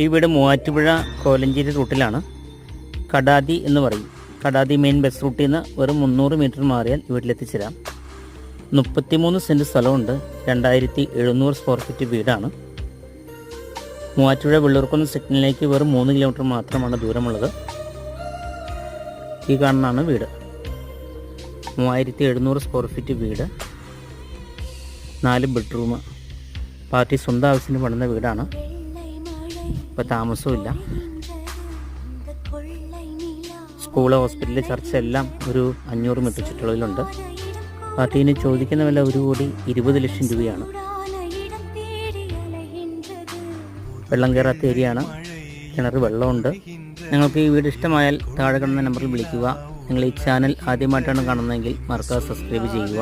ഈ വീട് മൂവാറ്റുപുഴ കോലഞ്ചേരി റൂട്ടിലാണ്. കടാതി എന്ന് പറയും. കടാതി മെയിൻ ബസ് റൂട്ടിൽ നിന്ന് വെറും 300 മീറ്റർ മാറിയാൽ വീട്ടിലെത്തിച്ചേരാം. 33 സെൻറ്റ് സ്ഥലമുണ്ട്. 2700 സ്ക്വയർ ഫീറ്റ് വീടാണ്. മൂവാറ്റുപുഴ വെള്ളൂർക്കുന്ന് സിഗ്നലിലേക്ക് വെറും 3 കിലോമീറ്റർ മാത്രമാണ് ദൂരമുള്ളത്. ഈ കാണുന്നതാണ് വീട്. 3700 സ്ക്വയർ ഫീറ്റ് വീട്, 4 ബെഡ്റൂം. പാർട്ടി സ്വന്തം ആവശ്യത്തിന് പണിത വീടാണ്. ഇപ്പോൾ താമസമില്ല. സ്കൂള്, ഹോസ്പിറ്റല്, ചർച്ച എല്ലാം ഒരു 500 മീറ്റർ ചുറ്റളവിലുണ്ട്. പാർട്ടീന് ചോദിക്കുന്ന വില 1,20,00,000 രൂപയാണ്. വെള്ളം കയറാത്ത ഏരിയയാണ്. കിണർ വെള്ളമുണ്ട്. നിങ്ങൾക്ക് ഈ വീട് ഇഷ്ടമായാൽ താഴെ കാണുന്ന നമ്പറിൽ വിളിക്കുക. നിങ്ങൾ ഈ ചാനൽ ആദ്യമായിട്ടാണ് കാണുന്നതെങ്കിൽ മറക്കാതെ സബ്സ്ക്രൈബ് ചെയ്യുക.